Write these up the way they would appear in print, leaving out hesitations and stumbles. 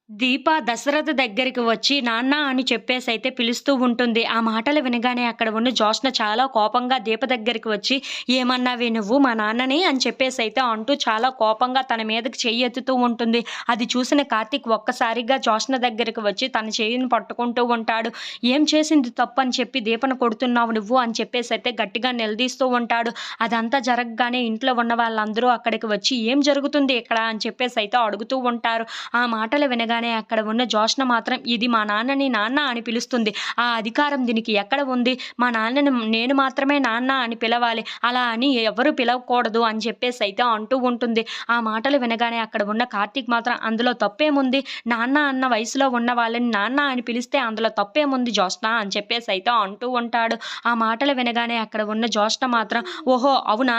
దీప దశరథ దగ్గరికి వచ్చి నాన్న అని చెప్పేసైతే పిలుస్తూ ఉంటుంది. ఆ మాటలు వినగానే అక్కడ ఉన్న జ్యోత్స్న చాలా కోపంగా దీప దగ్గరికి వచ్చి, "ఏమన్నావే నువ్వు మా నాన్నని" అని చెప్పేసైతే అంటూ చాలా కోపంగా తన మీదకి చెయ్యెత్తుతూ ఉంటుంది. అది చూసిన కార్తీక్ ఒక్కసారిగా జ్యోత్స్న దగ్గరికి వచ్చి తన చెయ్యిని పట్టుకుంటూ ఉంటాడు. "ఏం చేసింది తప్పు అని చెప్పి దీపను కొడుతున్నావు నువ్వు" అని చెప్పేసైతే గట్టిగా నిలదీస్తూ ఉంటాడు. అదంతా జరగగానే ఇంట్లో ఉన్న వాళ్ళందరూ అక్కడికి వచ్చి, "ఏం జరుగుతుంది ఇక్కడ" అని చెప్పేసైతే అడుగుతూ ఉంటారు. ఆ మాటలు వినగానే అక్కడ ఉన్న జ్యోత్స్న మాత్రం ఇది మా నాన్నని నాన్న అని పిలుస్తుంది. ఆ అధికారం దీనికి ఎక్కడ ఉంది? మా నాన్నని నేను మాత్రమే నాన్న అని పిలవాలి. అలా అని ఎవరు పిలవకూడదు అని చెప్పేసైతే అంటూ ఉంటుంది. ఆ మాటలు వినగానే అక్కడ ఉన్న కార్తీక్ మాత్రం అందులో తప్పేముంది? నాన్న అన్న వయసులో ఉన్న వాళ్ళని నాన్న అని పిలిస్తే అందులో తప్పేముంది జ్యోత్స్న అని చెప్పేసైతే అంటూ ఉంటాడు. ఆ మాటలు వినగానే అక్కడ ఉన్న జ్యోత్స్న మాత్రం ఓహో! అవునా?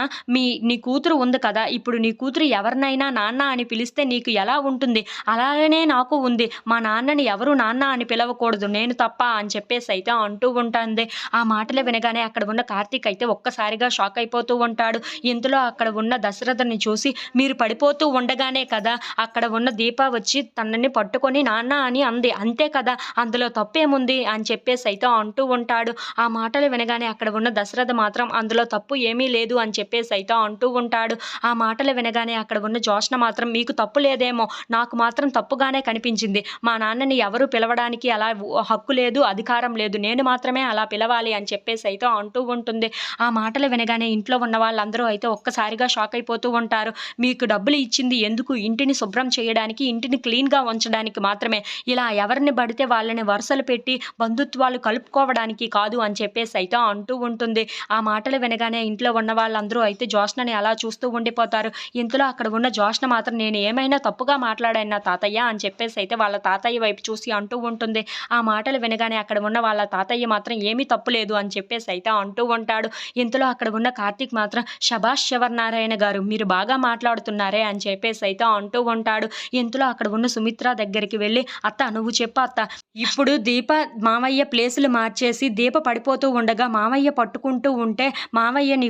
నీ కూతురు ఉంది కదా! ఇప్పుడు నీ కూతురు ఎవరినైనా నాన్న అని పిలిస్తే నీకు ఎలా ఉంటుంది? అలాగనే నాకు ఉంది. మా నాన్నని ఎవరు నాన్న అని పిలవకూడదు. నేను తప్ప అని చెప్పేసైతే అంటూ ఉంటుంది. ఆ మాటలు వినగానే అక్కడ ఉన్న కార్తీక్ అయితే ఒక్కసారిగా షాక్ అయిపోతూ ఉంటాడు. ఇంతలో అక్కడ ఉన్న దశరథుని చూసి మీరు పడిపోతూ ఉండగానే కదా అక్కడ ఉన్న దీప వచ్చి తనని పట్టుకొని నాన్న అని అంది. అంతే కదా! అందులో తప్పేముంది అని చెప్పేసైతే అంటూ ఉంటాడు. ఆ మాటలు వినగానే అక్కడ ఉన్న దశరథ మాత్రం అందులో తప్పు ఏమీ లేదు అని చెప్పేసైతే అంటూ ఉంటాడు. ఆ మాటలు వినగానే అక్కడ ఉన్న జ్యోత్స్న మాత్రం మీకు తప్పు లేదేమో, నాకు మాత్రం తప్పుగానే కనిపించింది. మా నాన్నని ఎవరు పిలవడానికి అలా హక్కు లేదు, అధికారం లేదు. నేను మాత్రమే అలా పిలవాలి అని చెప్పేసైతే అంటూ ఉంటుంది. ఆ మాటలు వినగానే ఇంట్లో ఉన్న వాళ్ళందరూ అయితే ఒక్కసారిగా షాక్ అయిపోతూ ఉంటారు. మీకు డబ్బులు ఇచ్చింది ఎందుకు? ఇంటిని శుభ్రం చేయడానికి, ఇంటిని క్లీన్‌గా ఉంచడానికి మాత్రమే. ఇలా ఎవరిని పడితే వాళ్ళని వరుసలు పెట్టి బంధుత్వాలు కలుపుకోవడానికి కాదు అని చెప్పేసైతే అంటూ ఉంటుంది. ఆ మాటలు వినగానే ఇంట్లో ఉన్న వాళ్ళందరూ అయితే జ్యోత్స్నని అలా చూస్తూ ఉండిపోతారు. ఇంతలో అక్కడ ఉన్న జ్యోత్స్న మాత్రం నేను ఏమైనా తప్పుగా మాట్లాడానా తాతయ్య అని చెప్పేసైతే వాళ్ళ తాతయ్య వైపు చూసి అంటూ ఉంటుంది. ఆ మాటలు వినగానే అక్కడ ఉన్న వాళ్ళ తాతయ్య మాత్రం ఏమీ తప్పు లేదు అని చెప్పేసైతే అంటూ ఉంటాడు. ఇంతలో అక్కడ ఉన్న కార్తీక్ మాత్రం శభాష్ శివనారాయణ గారు మీరు బాగా మాట్లాడుతున్నారే అని చెప్పేసైతే అంటూ ఉంటాడు. ఇంతలో అక్కడ ఉన్న సుమిత్ర దగ్గరికి వెళ్ళి అత్త నువ్వు చెప్పు అత్త. ఇప్పుడు దీప మావయ్య ప్లేసులు మార్చేసి దీప పడిపోతూ ఉండగా మావయ్య పట్టుకుంటూ ఉంటే మావయ్య నీ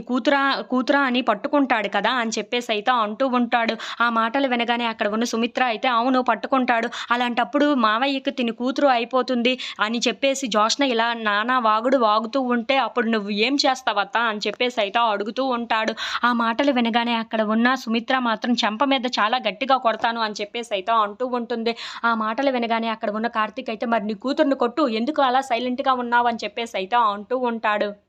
కూతురా అని పట్టుకుంటాడు కదా అని చెప్పేసైతే అంటూ ఉంటాడు. ఆ మాటలు వినగానే అక్కడ ఉన్న సుమిత్ర అయితే అవును పట్టుకుంటాడు. అలాంటప్పుడు మావయ్యకి తిని కూతురు అయిపోతుంది అని చెప్పేసి జ్యోత్స్న ఇలా నానా వాగుడు వాగుతూ ఉంటే అప్పుడు నువ్వు ఏం చేస్తావత్తా అని చెప్పేసైతే అడుగుతూ ఉంటాడు. ఆ మాటలు వినగానే అక్కడ ఉన్న సుమిత్ర మాత్రం చెంప మీద చాలా గట్టిగా కొడతాను అని చెప్పేసైతే అంటూ ఉంటుంది. ఆ మాటలు వినగానే అక్కడ ఉన్న కార్తీక్ అయితే మరి నీ కూతుర్ని కొట్టు ఎందుకు అలా సైలెంట్‌గా ఉన్నావు అని చెప్పేసైతే అంటూ ఉంటాడు.